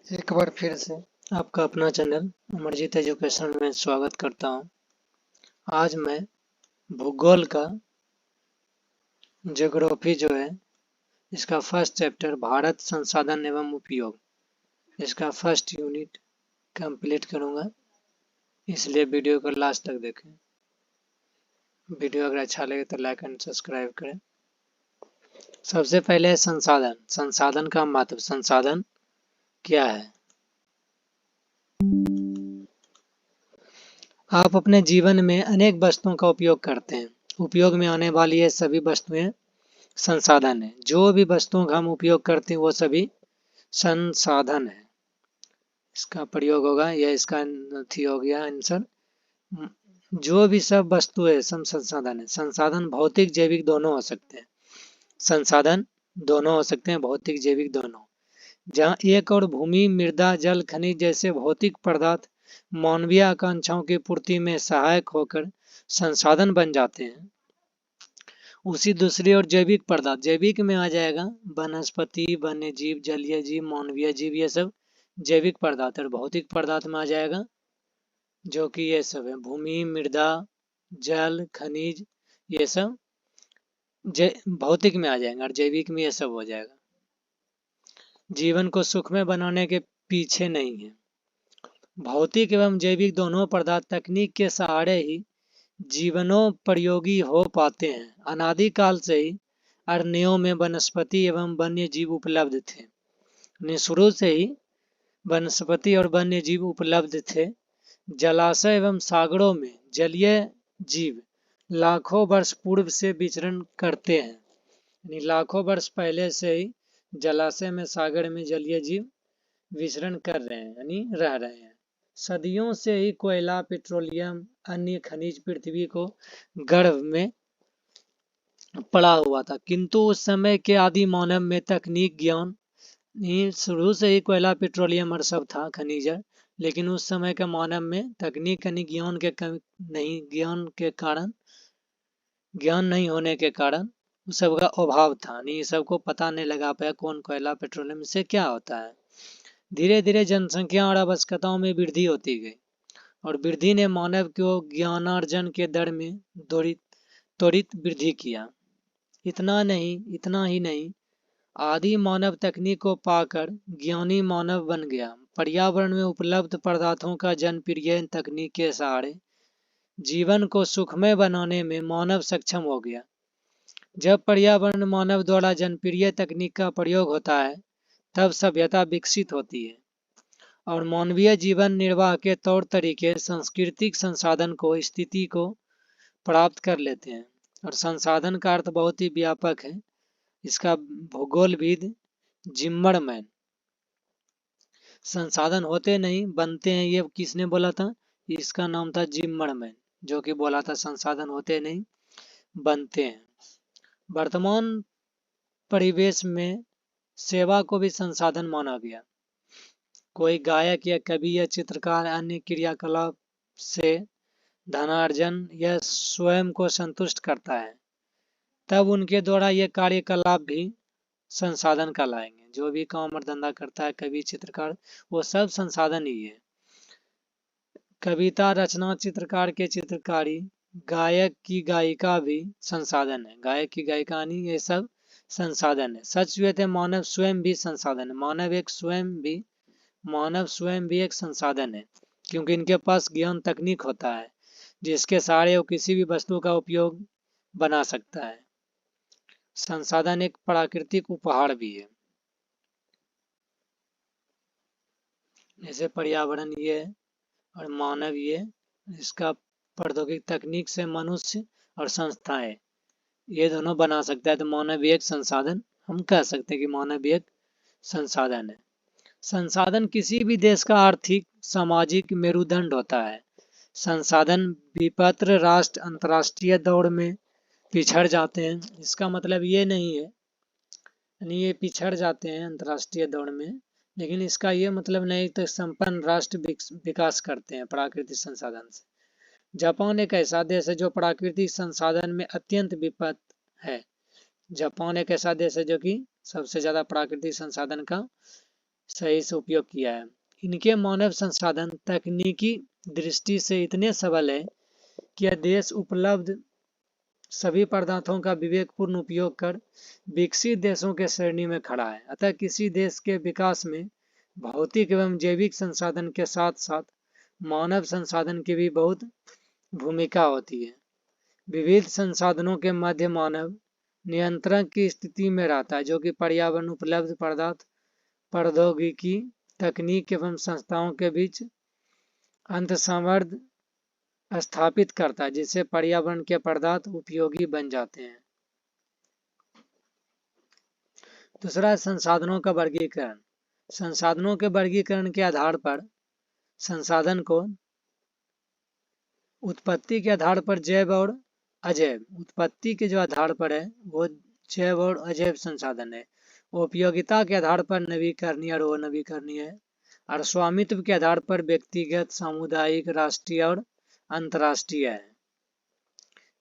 एक बार फिर से आपका अपना चैनल अमरजीत एजुकेशन में स्वागत करता हूं। आज मैं भूगोल का ज्योग्राफी जो है इसका फर्स्ट चैप्टर भारत संसाधन एवं उपयोग इसका फर्स्ट यूनिट कंप्लीट करूंगा, इसलिए वीडियो को लास्ट तक देखें। वीडियो अगर अच्छा लगे तो लाइक एंड सब्सक्राइब करें। सबसे पहले संसाधन। संसाधन का महत्व। संसाधन क्या है? आप अपने जीवन में अनेक वस्तुओं का उपयोग करते हैं। उपयोग में आने वाली ये सभी वस्तुएं संसाधन है। जो भी वस्तुओं का हम उपयोग करते हैं वो सभी संसाधन है। इसका प्रयोग होगा, यह इसका हो गया आंसर। जो भी सब वस्तु है सब संसाधन है। संसाधन भौतिक जैविक दोनों हो सकते हैं। संसाधन दोनों हो सकते हैं, भौतिक जैविक दोनों। जहाँ एक और भूमि, मृदा, जल, खनिज जैसे भौतिक पदार्थ मानवीय आकांक्षाओं की पूर्ति में सहायक होकर संसाधन बन जाते हैं, उसी दूसरी ओर जैविक पदार्थ। जैविक में आ जाएगा वनस्पति, वन्य जीव, जलीय जीव, मानवीय जीव, ये सब जैविक पदार्थ। और भौतिक पदार्थ में आ जाएगा जो कि ये सब है भूमि, मृदा, जल, खनिज, ये सब भौतिक में आ जाएंगे और जैविक में ये सब हो जाएगा। जीवन को सुखमय बनाने के पीछे नहीं है। भौतिक एवं जैविक दोनों पदार्थ तकनीक के सहारे ही जीवनोपयोगी हो पाते हैं। अनादिकाल से ही अरण्यों में वनस्पति एवं वन्य जीव उपलब्ध थे। शुरू से ही वनस्पति और वन्य जीव उपलब्ध थे। जलाशय एवं सागरों में जलीय जीव लाखों वर्ष पूर्व से विचरण करते हैं। यानी लाखों वर्ष पहले से ही जलाशय में, सागर में जलीय जीव विचरण कर रहे हैं, यानी रह रहे हैं। सदियों से ही कोयला, पेट्रोलियम, अन्य खनिज पृथ्वी को गर्भ में पड़ा हुआ था, किंतु उस समय के आदि मानव में तकनीक, ज्ञान, शुरू से ही कोयला, पेट्रोलियम और सब था खनिज, लेकिन उस समय के मानव में तकनीक यानी ज्ञान नहीं होने के कारण उस सब का अभाव था। नहीं, सबको पता नहीं लगा पाया कौन कोयला, पेट्रोलियम से क्या होता है। धीरे धीरे जनसंख्या और आवश्यकताओं में वृद्धि होती गई और वृद्धि ने मानव को ज्ञानार्जन के दर में त्वरित वृद्धि किया। इतना ही नहीं, आदि मानव तकनीक को पाकर ज्ञानी मानव बन गया। पर्यावरण में उपलब्ध पदार्थों का जनप्रिय तकनीक के सहारे जीवन को सुखमय बनाने में मानव सक्षम हो गया। जब पर्यावरण मानव द्वारा जनप्रिय तकनीक का प्रयोग होता है तब सभ्यता विकसित होती है और मानवीय जीवन निर्वाह के तौर तरीके, सांस्कृतिक संसाधन को, स्थिति को प्राप्त कर लेते हैं। और संसाधन का अर्थ बहुत ही व्यापक है। इसका भूगोलविद जिम्मरमैन, संसाधन होते नहीं बनते हैं, ये किसने बोला था? इसका नाम था जिम्मरमैन, जो कि बोला था संसाधन होते नहीं बनते हैं। वर्तमान परिवेश में सेवा को भी संसाधन माना गया। कोई गायक या कवि या चित्रकार अन्य क्रियाकलाप से धनार्जन या स्वयं को संतुष्ट करता है, तब उनके द्वारा ये कार्यकलाप भी संसाधन कहलाएंगे। जो भी काम और धंधा करता है कवि, चित्रकार, वो सब संसाधन ही है। कविता रचना, चित्रकार के चित्रकारी, गायक की गायिका भी संसाधन है। गायक की गायिका नहीं, ये सब संसाधन है। सच कहते हैं मानव स्वयं भी संसाधन है। मानव स्वयं भी एक संसाधन है, क्योंकि इनके पास ज्ञान, तकनीक होता है जिसके सहारे वो किसी भी वस्तु का उपयोग बना सकता है। संसाधन एक प्राकृतिक उपहार भी है। जैसे पर्यावरण ये और मानव ये, इसका प्रौद्योगिक तकनीक से मनुष्य और संस्थाएं ये दोनों बना सकता है, तो मानव एक संसाधन हम कह सकते हैं कि मानव एक संसाधन है। संसाधन किसी भी देश का आर्थिक, सामाजिक मेरुदंड होता है। संसाधन विपत्र राष्ट्र अंतर्राष्ट्रीय दौड़ में पिछड़ जाते हैं। इसका मतलब ये नहीं है, यानी ये पिछड़ जाते हैं अंतर्राष्ट्रीय दौड़ में, लेकिन इसका ये मतलब नहीं तो संपन्न राष्ट्र विकास करते हैं प्राकृतिक संसाधन से। जापान एक ऐसा देश है जो प्राकृतिक संसाधन में अत्यंत विपन्न है। जापान एक ऐसा देश है जो कि सबसे ज्यादा प्राकृतिक संसाधन का सही से उपयोग किया है। इनके मानव संसाधन तकनीकी दृष्टि से इतने सबल है कि यह देश उपलब्ध सभी पदार्थों का विवेकपूर्ण उपयोग कर विकसित देशों के श्रेणी में खड़ा है। अतः किसी देश के विकास में भौतिक एवं जैविक संसाधन के साथ साथ मानव संसाधन की भी बहुत भूमिका होती है। विविध संसाधनों के मध्य मानव नियंत्रण की स्थिति में रहता है, जो कि पर्यावरण, उपलब्ध पदार्थ, प्रौद्योगिकी, तकनीक एवं संस्थाओं के बीच अंतर्संबंध स्थापित करता है, जिससे पर्यावरण के पदार्थ उपयोगी बन जाते हैं। दूसरा, संसाधनों का वर्गीकरण। संसाधनों के वर्गीकरण के आधार पर संसाधन को उत्पत्ति के आधार पर जैव और अजैव, उत्पत्ति के जो आधार पर है वो जैव और अजैव संसाधन है। उपयोगिता के आधार पर नवीकरणीय और अनवीकरणीय है, और स्वामित्व के आधार पर व्यक्तिगत, सामुदायिक, राष्ट्रीय और अंतर्राष्ट्रीय है,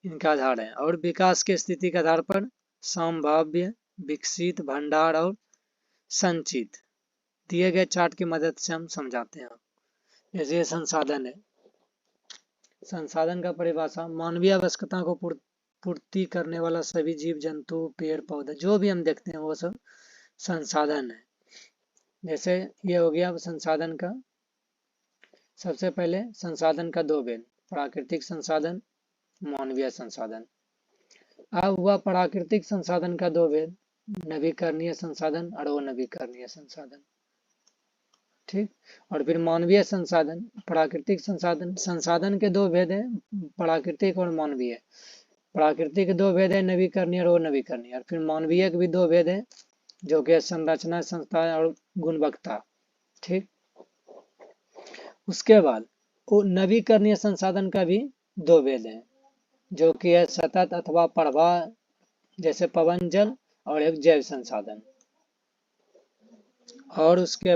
इनका आधार है। और विकास की स्थिति के आधार पर संभाव्य, विकसित, भंडार और संचित। दिए गए चार्ट की मदद से हम समझाते हैं। जैसे संसाधन है, संसाधन का परिभाषा मानवीय आवश्यकता को पूर्ति करने वाला सभी जीव जंतु, पेड़ पौधे, जो भी हम देखते हैं वो सब संसाधन है। जैसे ये हो गया संसाधन का, सबसे पहले संसाधन का दो भेद, प्राकृतिक संसाधन, मानवीय संसाधन। अब हुआ प्राकृतिक संसाधन का दो भेद, नवीकरणीय संसाधन और अनवीकरणीय संसाधन। ठीक। और फिर मानवीय संसाधन, प्राकृतिक संसाधन, संसाधन के दो भेद हैं, प्राकृतिक और मानवीय। प्राकृतिक के दो भेद है, नवीकरणीय और अनवीकरणीय। और फिर मानवीय के भी दो भेद है, जो कि संरचना, संस्था और गुणवत्ता। ठीक। उसके बाद नवीकरणीय संसाधन का भी दो भेद है, जो कि है सतत अथवा प्रवाह, जैसे पवन जल, और एक जैव संसाधन। और इसके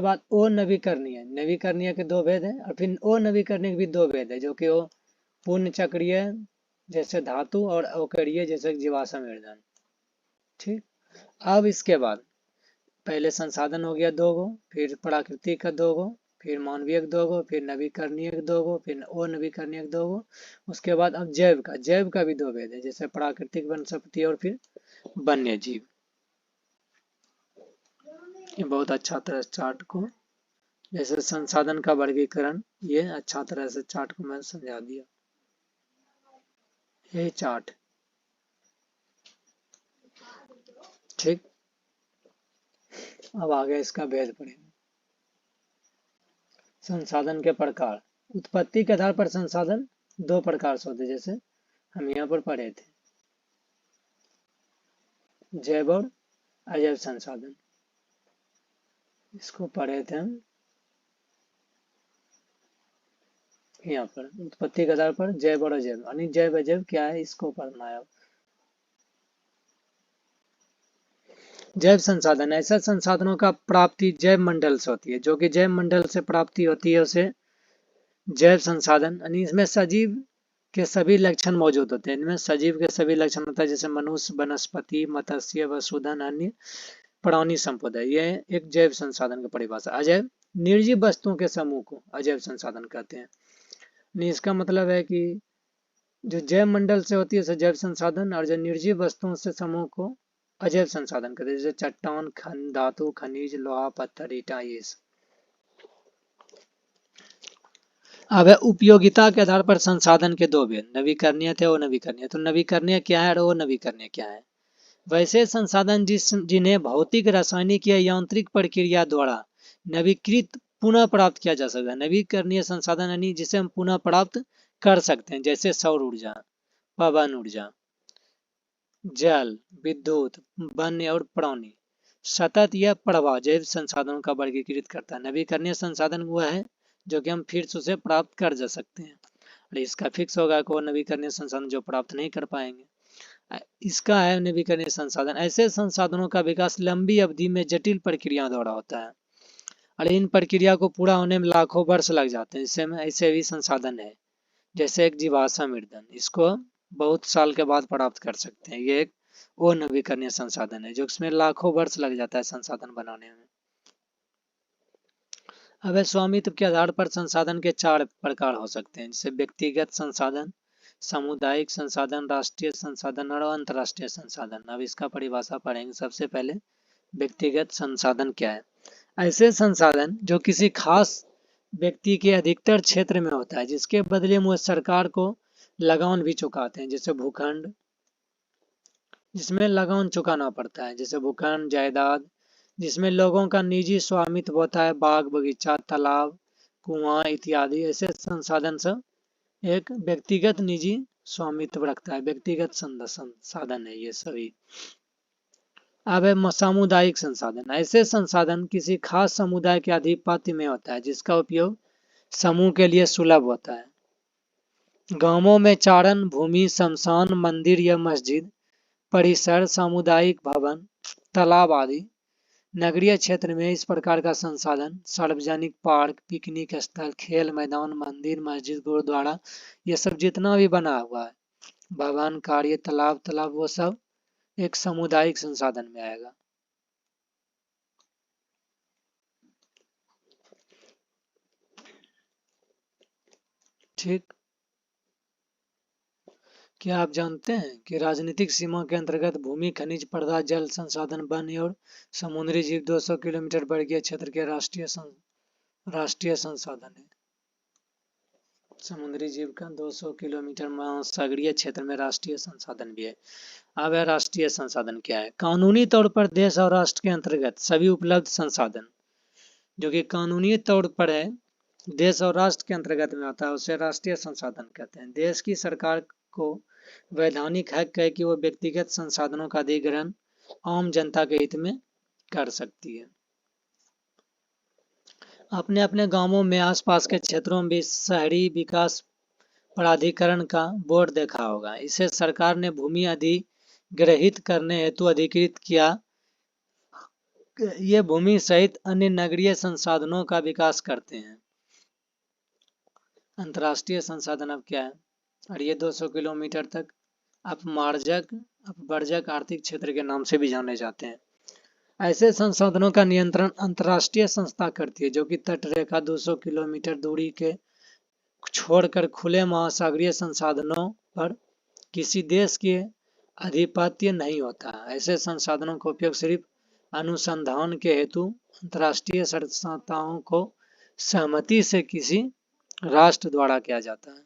बाद अनवीकरणीय, नवीकरणीय के दो भेद है, और फिर अनवीकरणीय के भी दो भेद है, जो कि वो पूर्ण चक्रीय जैसे धातु और अवकरीय जैसे जीवाश्म ईंधन। ठीक। अब इसके बाद पहले संसाधन हो गया दो गो, फिर प्राकृतिक का दो गो, फिर मानवीय का दो गो, फिर नवीकरणीय का दो गो, फिर अनवीकरणीय का दो गो। उसके बाद अब जैव का भी दो भेद है, जैसे प्राकृतिक, वनस्पति और फिर वन्य जीव। ये बहुत अच्छा तरह से चार्ट को, जैसे संसाधन का वर्गीकरण, ये अच्छा तरह से चार्ट को मैं समझा दिया। ये चार्ट। ठीक। अब आगे इसका भेद पढ़ेंगे। संसाधन के प्रकार। उत्पत्ति के आधार पर संसाधन दो प्रकार से होते, जैसे हम यहाँ पर पढ़े थे, जैव और अजैव संसाधन। इसको पढ़े थे हम यहाँ पर। उत्पत्ति के आधार पर जैव और अजैव, यानी जैव अजैव क्या है, इसको पढ़ना है। जैव संसाधन, ऐसे संसाधनों का प्राप्ति जैव मंडल से होती है, जो कि जैव मंडल से प्राप्ति होती है उसे जैव संसाधन, यानी इसमें सजीव के सभी लक्षण मौजूद होते हैं। इनमें सजीव के सभी लक्षण होता है, जैसे मनुष्य, वनस्पति, मत्स्य, वसुधन, अन्य प्राणी संपदा। यह एक जैव संसाधन की परिभाषा। अजैव, निर्जीव वस्तुओं के समूह को अजैव संसाधन कहते हैं। इसका मतलब है कि जो जैव मंडल से होती है उसे जैव संसाधन, और जो निर्जीव वस्तुओं से समूह को अजैव संसाधन कहते हैं, जैसे चट्टान, धातु, खनिज, लोहा, पत्थर, ईंटा, ये सब। अब उपयोगिता के आधार पर संसाधन के दो भेद, नवीकरणीय थे और अनवीकरणीय। तो नवीकरणीय क्या है और अनवीकरणीय क्या है? वैसे संसाधन जिन्हें भौतिक, रासायनिक या यांत्रिक प्रक्रिया द्वारा नवीकृत पुनः प्राप्त किया जा सकता है। नवीकरणीय संसाधन यानी जिसे हम पुनः प्राप्त कर सकते हैं, जैसे सौर ऊर्जा, पवन ऊर्जा, जल, विद्युत, वन्य और प्राणी। सतत या प्रवाह जैव संसाधनों का वर्गीकृत करता है। नवीकरणीय संसाधन वह है जो कि हम फिर से उसे प्राप्त कर जा सकते हैं, और इसका फिक्स होगा को नवीकरणीय संसाधन जो प्राप्त नहीं कर पाएंगे। इसका है नवीकरणीय संसाधन। ऐसे संसाधनों का विकास लंबी अवधि में जटिल प्रक्रियाओं द्वारा होता है, और इन प्रक्रिया को पूरा होने में लाखों वर्ष लग जाते हैं। इसमें ऐसे भी संसाधन है, जैसे एक जीवाश्म ईंधन, इसको बहुत साल के बाद प्राप्त कर सकते हैं। ये एक वो नवीकरणीय संसाधन है, जो इसमें लाखों वर्ष लग जाता है संसाधन बनाने में। अब स्वामित्व के आधार पर संसाधन के 4 प्रकार हो सकते हैं, जैसे व्यक्तिगत संसाधन, सामुदायिक संसाधन, राष्ट्रीय संसाधन और अंतर्राष्ट्रीय संसाधन। अब इसका परिभाषा पढ़ेंगे। सबसे पहले व्यक्तिगत संसाधन क्या है? ऐसे संसाधन जो किसी खास व्यक्ति के अधिकतर क्षेत्र में होता है, जिसके बदले में सरकार को लगान भी चुकाते हैं, जैसे भूखंड, जिसमें लगान चुकाना पड़ता है, जैसे भूखंड, जायदाद, जिसमें लोगों का निजी स्वामित्व होता है, बाग बगीचा, तालाब, कुआं इत्यादि। ऐसे संसाधन सब एक व्यक्तिगत निजी स्वामित्व रखता है, व्यक्तिगत संसाधन है ये सभी। अब है सामुदायिक संसाधन। ऐसे संसाधन किसी खास समुदाय के आधिपत्य में होता है, जिसका उपयोग समूह के लिए सुलभ होता है। गांवों में चारण भूमि, शमशान, मंदिर या मस्जिद, परिसर, सामुदायिक भवन, तालाब आदि। नगरीय क्षेत्र में इस प्रकार का संसाधन सार्वजनिक पार्क, पिकनिक स्थल, खेल मैदान, मंदिर, मस्जिद, गुरुद्वारा, ये सब जितना भी बना हुआ है, भवन, कार्य, तालाब, वो सब एक सामुदायिक संसाधन में आएगा। ठीक। क्या आप जानते हैं कि राजनीतिक सीमा के अंतर्गत भूमि, खनिज पदार्थ, जल संसाधन, वन और समुद्री जीव 200 किलोमीटर वर्गीय क्षेत्र के राष्ट्रीय संसाधन है। समुद्री जीव का 200 किलोमीटर महासागरीय क्षेत्र में राष्ट्रीय संसाधन भी है। अब है राष्ट्रीय संसाधन क्या है? कानूनी तौर पर देश और राष्ट्र के अंतर्गत सभी उपलब्ध संसाधन, जो कि कानूनी तौर पर है, देश और राष्ट्र के अंतर्गत में आता है, उसे राष्ट्रीय संसाधन कहते हैं। देश की सरकार को वैधानिक हक है कि वो व्यक्तिगत संसाधनों का अधिग्रहण आम जनता के हित में कर सकती है। अपने अपने गांवों में, आसपास के क्षेत्रों में भी शहरी विकास प्राधिकरण का बोर्ड देखा होगा। इसे सरकार ने भूमि अधिग्रहित करने हेतु अधिकृत किया। ये भूमि सहित अन्य नगरीय संसाधनों का विकास करते हैं। अंतर्राष्ट्रीय संसाधन अब क्या है? और ये 200 किलोमीटर तक अपवर्जक आर्थिक क्षेत्र के नाम से भी जाने जाते हैं। ऐसे संसाधनों का नियंत्रण अंतर्राष्ट्रीय संस्था करती है, जो कि तटरेखा 200 किलोमीटर दूरी के छोड़कर खुले महासागरीय संसाधनों पर किसी देश के आधिपत्य नहीं होता। ऐसे संसाधनों का उपयोग सिर्फ अनुसंधान के हेतु अंतर्राष्ट्रीय संस्थाओं को सहमति से किसी राष्ट्र द्वारा किया जाता है।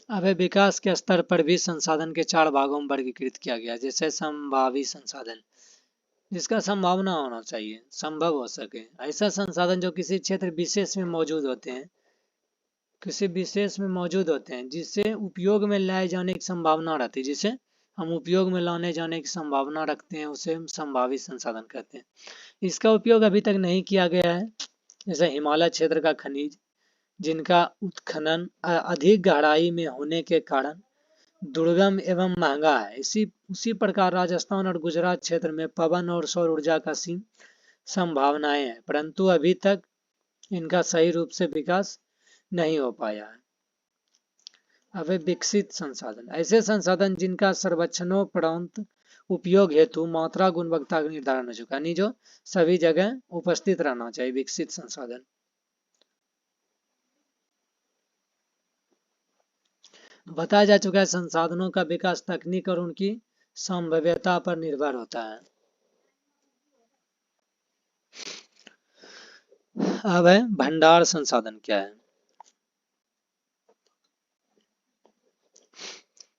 अब विकास के स्तर पर भी संसाधन के 4 भागों में वर्गीकृत किया गया, जैसे संभावी संसाधन, जिसका संभावना होना चाहिए, संभव हो सके। ऐसा संसाधन जो किसी क्षेत्र विशेष में मौजूद होते हैं, जिससे उपयोग में लाए जाने की संभावना रहती है, जिसे हम उपयोग में लाने जाने की संभावना रखते हैं, उसे हम संभावित संसाधन कहते हैं। इसका उपयोग अभी तक नहीं किया गया है, जैसे हिमालय क्षेत्र का खनिज, जिनका उत्खनन अधिक गहराई में होने के कारण दुर्गम एवं महंगा है। उसी प्रकार राजस्थान और गुजरात क्षेत्र में पवन और सौर ऊर्जा का सीम संभावनाएं हैं, परंतु अभी तक इनका सही रूप से विकास नहीं हो पाया है। अब विकसित संसाधन, ऐसे संसाधन जिनका सर्वेक्षणोपरांत उपयोग हेतु मात्रा गुणवत्ता का निर्धारण हो चुका, यानी जो सभी जगह उपस्थित रहना चाहिए, विकसित संसाधन। बताया जा चुका है संसाधनों का विकास तकनीक और उनकी संभाव्यता पर निर्भर होता है। अब है भंडार संसाधन क्या है?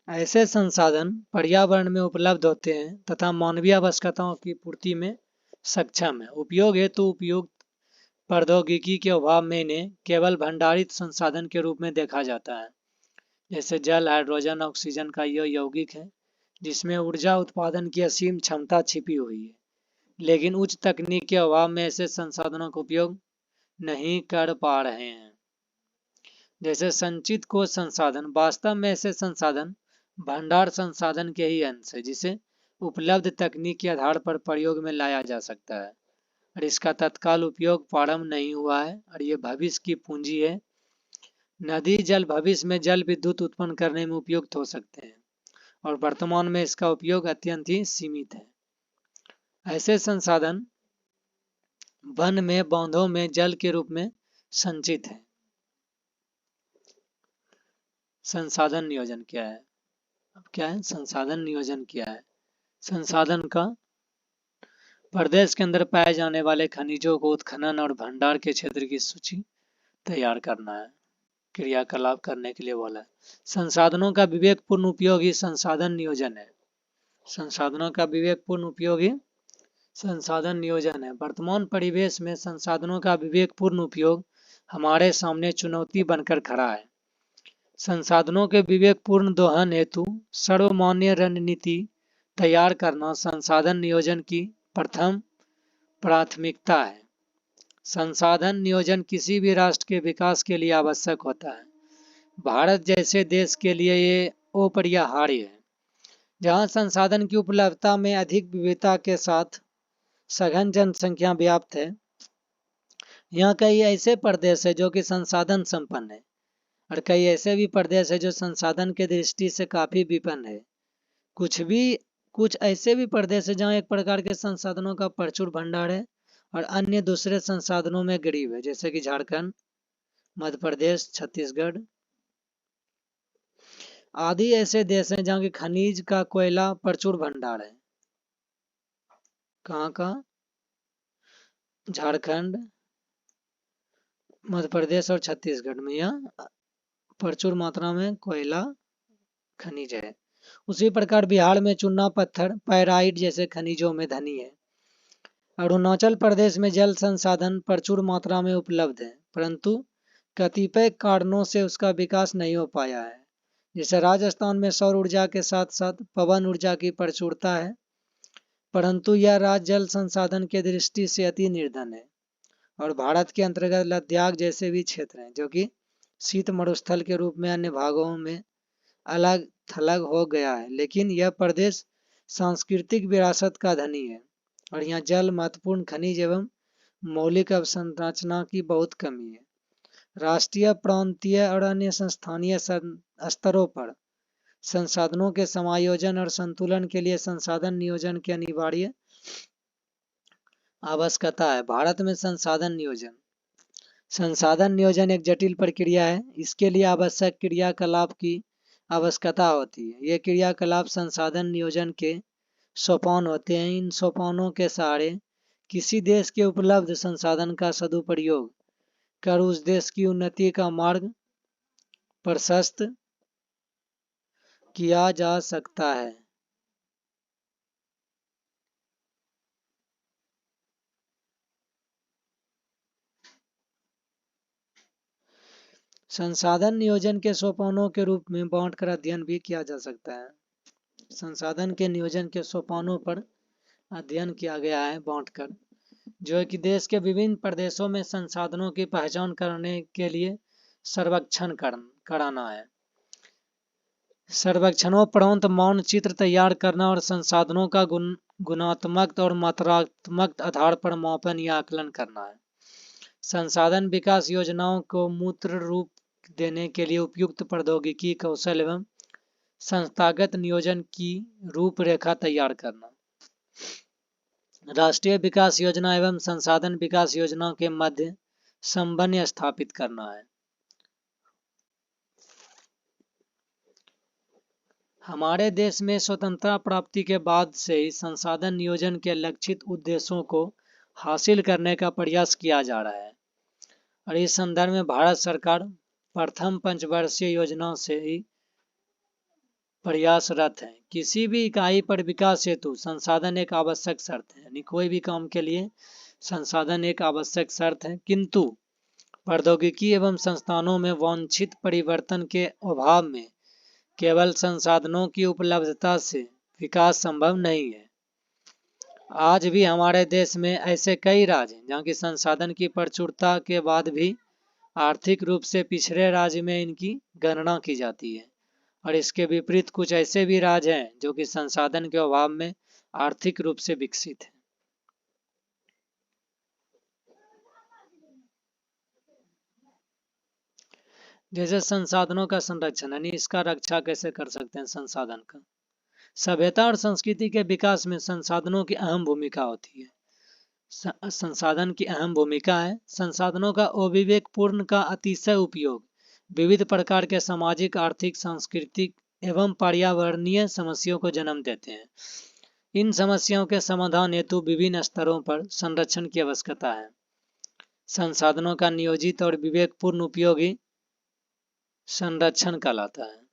ऐसे संसाधन पर्यावरण में उपलब्ध होते हैं तथा मानवीय आवश्यकताओं की पूर्ति में सक्षम है। उपयोग हेतु उपयुक्त प्रौद्योगिकी के अभाव में इन्हें केवल भंडारित संसाधन के रूप में देखा जाता है। जैसे जल, हाइड्रोजन, ऑक्सीजन का यह यौगिक है, जिसमें ऊर्जा उत्पादन की असीम क्षमता छिपी हुई है, लेकिन उच्च तकनीक के अभाव में ऐसे संसाधनों का उपयोग नहीं कर पा रहे हैं। जैसे संचित कोश संसाधन, वास्तव में ऐसे संसाधन भंडार संसाधन के ही अंश है, जिसे उपलब्ध तकनीक के आधार पर प्रयोग में लाया जा सकता है और इसका तत्काल उपयोग प्रारंभ नहीं हुआ है और ये भविष्य की पूंजी है। नदी जल भविष्य में जल विद्युत उत्पन्न करने में उपयुक्त हो सकते हैं और वर्तमान में इसका उपयोग अत्यंत ही सीमित है। ऐसे संसाधन वन में बांधों में जल के रूप में संचित है। संसाधन नियोजन क्या है? अब क्या है? संसाधन नियोजन क्या है? संसाधन का प्रदेश के अंदर पाए जाने वाले खनिजों को उत्खनन और भंडार के क्षेत्र की सूची तैयार करना है, क्रियाकलाप करने के लिए बोला है। संसाधनों का विवेकपूर्ण उपयोग ही संसाधन नियोजन है। संसाधनों का विवेकपूर्ण उपयोग ही संसाधन नियोजन है। वर्तमान परिवेश में संसाधनों का विवेकपूर्ण उपयोग हमारे सामने चुनौती बनकर खड़ा है। संसाधनों के विवेकपूर्ण दोहन हेतु सर्वमान्य रणनीति तैयार करना संसाधन नियोजन की प्रथम प्राथमिकता है। संसाधन नियोजन किसी भी राष्ट्र के विकास के लिए आवश्यक होता है। भारत जैसे देश के लिए ये अपरिहार्य है, जहां संसाधन की उपलब्धता में अधिक विविधता के साथ सघन जनसंख्या व्याप्त है। यहाँ कई ऐसे प्रदेश है जो कि संसाधन संपन्न है और कई ऐसे भी प्रदेश है जो संसाधन के दृष्टि से काफी विपन्न है। कुछ ऐसे भी प्रदेश है जहाँ एक प्रकार के संसाधनों का प्रचुर भंडार है और अन्य दूसरे संसाधनों में गरीब है, जैसे कि झारखंड, मध्य प्रदेश, छत्तीसगढ़ आदि ऐसे देश हैं जहाँ की खनिज का कोयला प्रचुर भंडार है। कहाँ का? झारखंड, मध्य प्रदेश और छत्तीसगढ़ में यह प्रचुर मात्रा में कोयला खनिज है। उसी प्रकार बिहार में चूना पत्थर, पैराइट जैसे खनिजों में धनी है। अरुणाचल प्रदेश में जल संसाधन प्रचुर मात्रा में उपलब्ध है, परंतु कतिपय कारणों से उसका विकास नहीं हो पाया है। जैसे राजस्थान में सौर ऊर्जा के साथ साथ पवन ऊर्जा की प्रचुरता है, परंतु यह राज्य जल संसाधन के दृष्टि से अति निर्धन है। और भारत के अंतर्गत लद्दाख जैसे भी क्षेत्र हैं जो कि शीत मरुस्थल के रूप में अन्य भागों में अलग थलग हो गया है, लेकिन यह प्रदेश सांस्कृतिक विरासत का धनी है और यहाँ जल, महत्वपूर्ण खनिज एवं मौलिक अवसंरचना की बहुत कमी है। राष्ट्रीय, प्रांतीय और अन्य स्थानीय स्तरों पर संसाधनों के समायोजन और संतुलन के लिए संसाधन नियोजन की अनिवार्य आवश्यकता है। भारत में संसाधन नियोजन एक जटिल प्रक्रिया है। इसके लिए आवश्यक क्रियाकलाप की आवश्यकता होती है। ये क्रियाकलाप संसाधन नियोजन के सोपान होते हैं। इन सोपानों के सहारे किसी देश के उपलब्ध संसाधन का सदुपयोग कर उस देश की उन्नति का मार्ग प्रशस्त किया जा सकता है। संसाधन नियोजन के सोपानों के रूप में बांटकर अध्ययन भी किया जा सकता है। संसाधन के नियोजन के सोपानों पर अध्ययन किया गया है बांटकर, जो है कि देश के विभिन्न प्रदेशों में संसाधनों की पहचान करने के लिए सर्वेक्षण कराना है। सर्वेक्षणोपरांत मानचित्र तैयार करना और संसाधनों का गुणात्मक और मात्रात्मक आधार पर मापन या आकलन करना है। संसाधन विकास योजनाओं को मूर्त रूप देने के लिए उपयुक्त प्रौद्योगिकी, कौशल एवं संस्थागत नियोजन की रूपरेखा तैयार करना। राष्ट्रीय विकास योजना एवं संसाधन विकास योजना के मध्य समन्वय स्थापित करना है। हमारे देश में स्वतंत्रता प्राप्ति के बाद से ही संसाधन नियोजन के लक्षित उद्देश्यों को हासिल करने का प्रयास किया जा रहा है और इस संदर्भ में भारत सरकार प्रथम पंचवर्षीय योजना से ही प्रयासरत है। किसी भी इकाई पर विकास हेतु संसाधन एक आवश्यक शर्त है, यानी कोई भी काम के लिए संसाधन एक आवश्यक शर्त है, किंतु प्रौद्योगिकी एवं संस्थानों में वांछित परिवर्तन के अभाव में केवल संसाधनों की उपलब्धता से विकास संभव नहीं है। आज भी हमारे देश में ऐसे कई राज्य हैं जहाँ की संसाधन की प्रचुरता के बाद भी आर्थिक रूप से पिछड़े राज्य में इनकी गणना की जाती है और इसके विपरीत कुछ ऐसे भी राज्य हैं जो कि संसाधन के अभाव में आर्थिक रूप से विकसित हैं। जैसे संसाधनों का संरक्षण, यानी इसका रक्षा कैसे कर सकते हैं संसाधन का। सभ्यता और संस्कृति के विकास में संसाधनों की अहम भूमिका होती है। संसाधन की अहम भूमिका है। संसाधनों का अविवेकपूर्ण का अतिशय उपयोग विविध प्रकार के सामाजिक, आर्थिक, सांस्कृतिक एवं पर्यावरणीय समस्याओं को जन्म देते हैं। इन समस्याओं के समाधान हेतु विभिन्न स्तरों पर संरक्षण की आवश्यकता है। संसाधनों का नियोजित और विवेकपूर्ण उपयोग ही संरक्षण कहलाता है।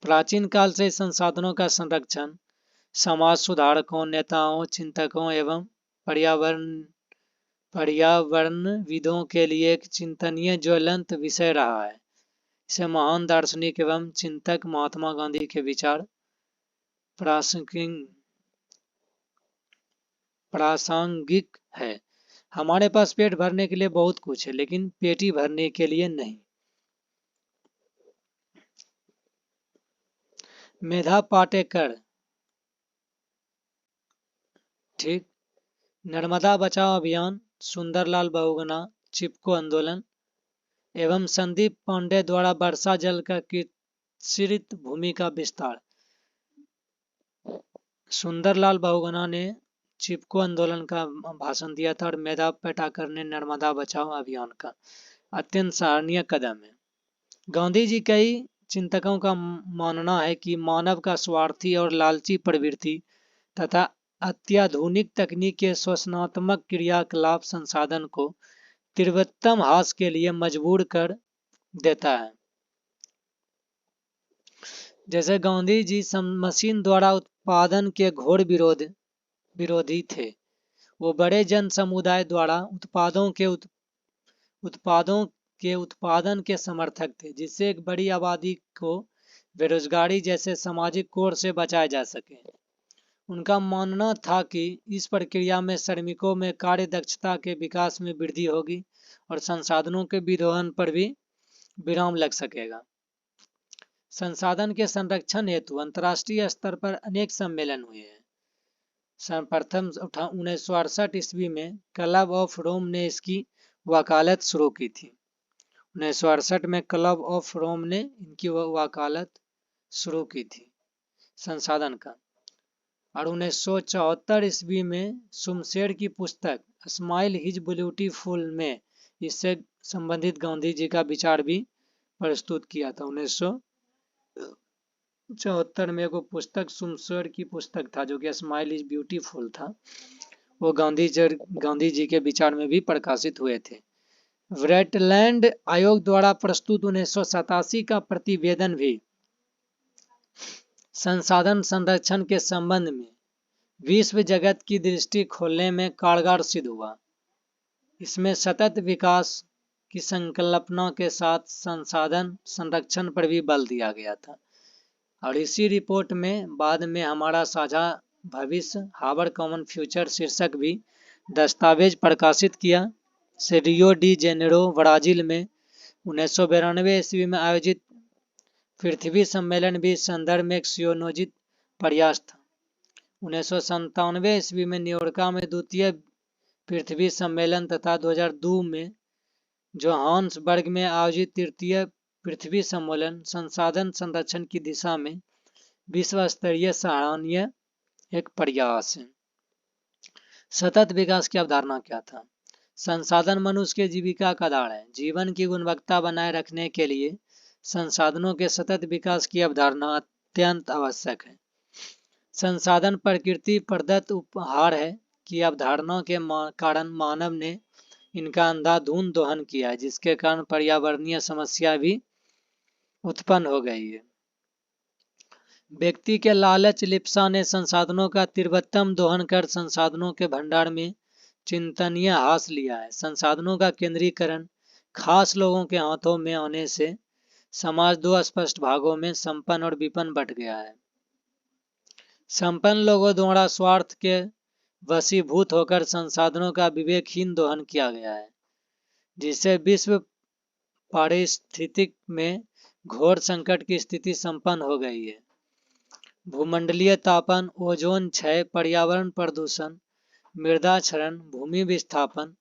प्राचीन काल से संसाधनों का संरक्षण समाज सुधारकों, नेताओं, चिंतकों एवं पर्यावरणविदों के लिए एक चिंतनीय ज्वलंत विषय रहा है। इसे महान दार्शनिक एवं चिंतक महात्मा गांधी के विचार प्रासंगिक है। हमारे पास पेट भरने के लिए बहुत कुछ है, लेकिन पेटी भरने के लिए नहीं। मेधा पाटेकर, ठीक। नर्मदा बचाओ अभियान, सुंदरलाल बहुगुणा, चिपको आंदोलन एवं संदीप पांडे द्वारा वर्षा जल का कीर्तित भूमि का विस्तार। सुंदरलाल बहुगुणा ने चिपको आंदोलन का भाषण दिया था और मेधा पाटेकर ने नर्मदा बचाओ अभियान का। अत्यंत सराहनीय कदम है। गांधी जी कई चिंतकों का मानना है कि मानव का स्वार्थी और लालची प्रवृत्ति तथा अत्याधुनिक तकनीक के शोषणात्मक क्रियाकलाप संसाधन को तीव्रतम ह्रास के लिए मजबूर कर देता है। जैसे गांधी जी मशीन द्वारा उत्पादन के घोर विरोधी थे। वो बड़े जन समुदाय द्वारा उत्पादों के उत्पादन के समर्थक थे, जिससे एक बड़ी आबादी को बेरोजगारी जैसे सामाजिक कोर से बचाया जा सके। उनका मानना था कि इस प्रक्रिया में श्रमिकों में कार्य दक्षता के विकास में वृद्धि होगी और संसाधनों के विदोहन पर भी विराम लग सकेगा। संसाधन के संरक्षण हेतु अंतर्राष्ट्रीय स्तर पर अनेक सम्मेलन हुए हैं। सर्वप्रथम 1968 ईस्वी में क्लब ऑफ रोम ने इसकी वकालत शुरू की थी। 1968 में क्लब ऑफ रोम ने इनकी वकालत शुरू की थी संसाधन का। और 1974 ईस्वी में शुमशेर की पुस्तक स्माइल हिज ब्यूटीफुल में इससे संबंधित गांधी जी का विचार भी प्रस्तुत किया था। 1974 में एक पुस्तक शुमशेर की पुस्तक था जो कि स्माइल इज ब्यूटीफुल था। वो गांधी जी के विचार में भी प्रकाशित हुए थे। ब्रेटलैंड आयोग द्वारा प्रस्तुत 1987 का प्रतिवेदन भी संसाधन संरक्षण के संबंध में विश्व जगत की दृष्टि खोलने में कारगर सिद्ध हुआ। इसमें सतत विकास की संकल्पना के साथ संसाधन संरक्षण पर भी बल दिया गया था। और इसी रिपोर्ट में बाद में हमारा साझा भविष्य हावर कॉमन फ्यूचर शीर्षक भी दस्तावेज प्रकाशित किया। से रियो डी जेनेरो ब्राजील में 1992 ईस्वी में आयोजित पृथ्वी सम्मेलन भी संदर्भ में एक सुयोजित प्रयास था। 1997 ईस्वी में न्यूयॉर्क में द्वितीय पृथ्वी सम्मेलन तथा 2002 में जोहान्सबर्ग में आयोजित तृतीय पृथ्वी सम्मेलन संसाधन संरक्षण की दिशा में विश्व स्तरीय सराहनीय एक प्रयास है। सतत विकास की अवधारणा क्या था? संसाधन मनुष्य के जीविका का आधार है। जीवन की गुणवत्ता बनाए रखने के लिए संसाधनों के सतत विकास की अवधारणा अत्यंत आवश्यक है। संसाधन प्रकृति प्रदत्त उपहार है कि अवधारणा के कारण मानव ने इनका अंधाधुंध दोहन किया है, जिसके कारण पर्यावरणीय समस्या भी उत्पन्न हो गई है। व्यक्ति के लालच लिप्सा ने संसाधनों का तीव्रतम दोहन कर संसाधनों के भंडार में चिंतनीय ह्रास लिया है। संसाधनों का केंद्रीकरण खास लोगों के हाथों में आने से समाज दो स्पष्ट भागों में संपन्न और विपन्न बंट गया है। संपन्न लोगों द्वारा स्वार्थ के वशीभूत होकर संसाधनों का विवेकहीन दोहन किया गया है, जिससे विश्व पारिस्थितिक में घोर संकट की स्थिति संपन्न हो गई है। भूमंडलीय तापन, ओजोन क्षय, पर्यावरण प्रदूषण, मृदा क्षरण, भूमि विस्थापन,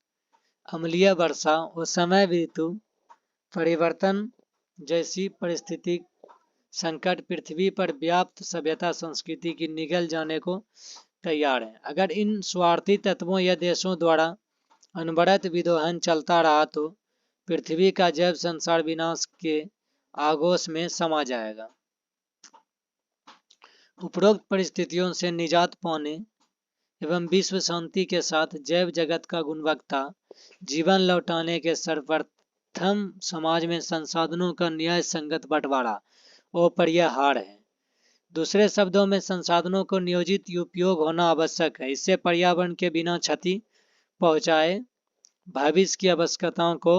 अम्लीय वर्षा और समय ऋतु परिवर्तन जैसी परिस्थिति संकट पृथ्वी पर व्याप्त सभ्यता संस्कृति की निगल जाने को तैयार है। अगर इन स्वार्थी तत्वों या देशों द्वारा अनवरत विद्रोहन चलता रहा तो पृथ्वी का जैव संसार विनाश के आगोश में समा जाएगा। उपरोक्त परिस्थितियों से निजात पाने एवं विश्व शांति के साथ जैव जगत का गुणवत्ता जीवन लौटाने के सर्वप्रथम समाज में संसाधनों का न्याय संगत बंटवारा अपरिहार्य है। दूसरे शब्दों में संसाधनों को नियोजित उपयोग होना आवश्यक है। इससे पर्यावरण के बिना क्षति पहुंचाए भविष्य की आवश्यकताओं को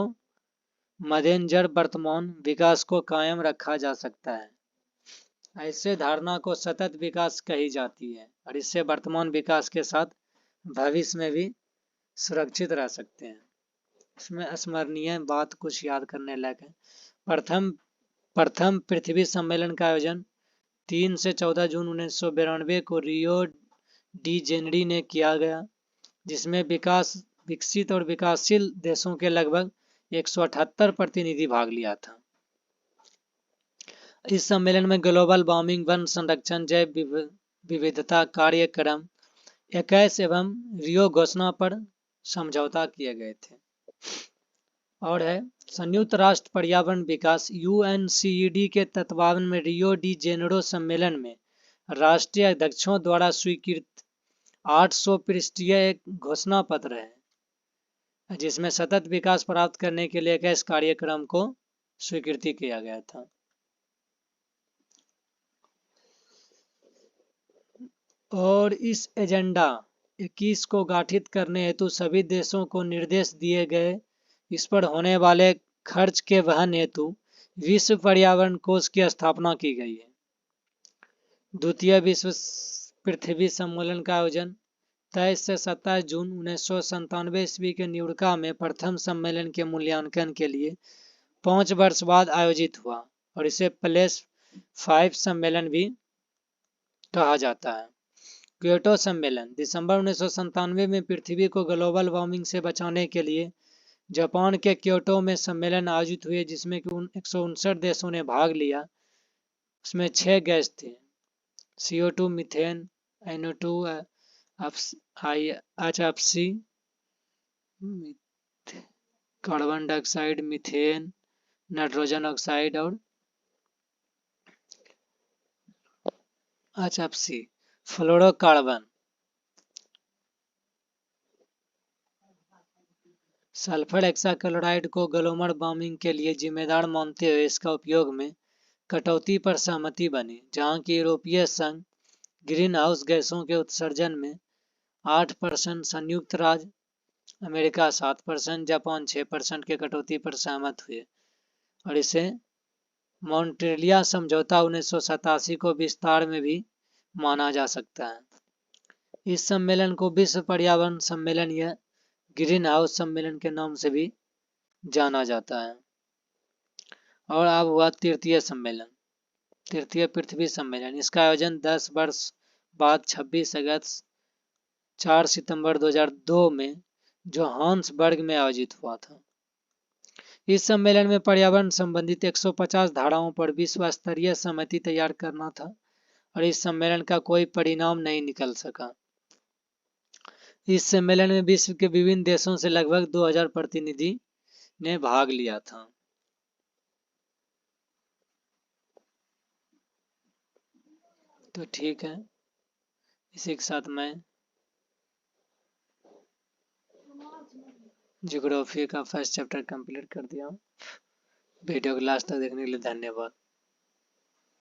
मद्देनजर वर्तमान विकास को कायम रखा जा सकता है। ऐसे धारणा को सतत विकास कही जाती है और इससे वर्तमान विकास के साथ भविष्य में भी सुरक्षित रह सकते हैं। इसमें स्मरणीय बात कुछ याद करने लायक है। प्रथम पृथ्वी सम्मेलन का आयोजन 3 से 14 जून 1992 को रियो डी जेनेरो ने किया गया, जिसमें विकसित और विकासशील देशों के लगभग 178 प्रतिनिधि भाग लिया था। इस सम्मेलन में ग्लोबल वार्मिंग, वन संरक्षण, जैव विविधता कार्यक्रम 21 एवं रियो घोषणा पर समझौता किए गए थे। और है संयुक्त राष्ट्र पर्यावरण विकास UNCED के तत्वावधान में रियो डी जेनेरो सम्मेलन में राष्ट्रीय अध्यक्षों द्वारा स्वीकृत 800 पृष्ठीय एक घोषणा पत्र है, जिसमें सतत विकास प्राप्त करने के लिए 21 कार्यक्रम को स्वीकृति किया गया था। और इस एजेंडा 21 को गठित करने हेतु सभी देशों को निर्देश दिए गए। इस पर होने वाले खर्च के वहन हेतु विश्व पर्यावरण कोष की स्थापना की गई है। द्वितीय विश्व पृथ्वी सम्मेलन का आयोजन 23 से 27 जून 1997 ईस्वी के न्यूयॉर्क में प्रथम सम्मेलन के मूल्यांकन के लिए 5 वर्ष बाद आयोजित हुआ और इसे प्लस 5 सम्मेलन भी कहा जाता है। क्योटो सम्मेलन दिसंबर 1997 में पृथ्वी को ग्लोबल वार्मिंग से बचाने के लिए जापान के क्योटो में सम्मेलन आयोजित हुए, जिसमें 159 देशों ने भाग लिया। उसमें 6 गैस थे: CO2, methane, NO2, HFC, carbon dioxide, methane, nitrogen oxide और HFC, फ्लोरोकार्बन। सल्फर हेक्साक्लोराइड को ग्लोबल वार्मिंग के लिए जिम्मेदार मानते हुए इसका उपयोग में कटौती पर सहमति बनी, जहां कि यूरोपीय संघ ग्रीन हाउस गैसों के उत्सर्जन में 8%, संयुक्त राज्य अमेरिका 7%, जापान 6% के कटौती पर सहमत हुए और इसे मॉन्ट्रियल समझौता 1987 को विस्तार में भी माना जा सकता है। इस सम्मेलन को विश्व पर्यावरण सम्मेलन या ग्रीन हाउस सम्मेलन के नाम से भी जाना जाता है। और अब हुआ तृतीय सम्मेलन, तृतीय पृथ्वी सम्मेलन। इसका आयोजन 10 वर्ष बाद 26 अगस्त 4 सितंबर 2002 में जोहान्सबर्ग में आयोजित हुआ था। इस सम्मेलन में पर्यावरण संबंधित 150 धाराओं पर विश्व स्तरीय सहमति तैयार करना था और इस सम्मेलन का कोई परिणाम नहीं निकल सका। इस सम्मेलन में विश्व के विभिन्न देशों से लगभग 2000 प्रतिनिधि ने भाग लिया था। तो ठीक है, इसी के साथ मैं ज्योग्राफी का फर्स्ट चैप्टर कंप्लीट कर दिया हूँ। वीडियो को लास्ट तक देखने के लिए धन्यवाद।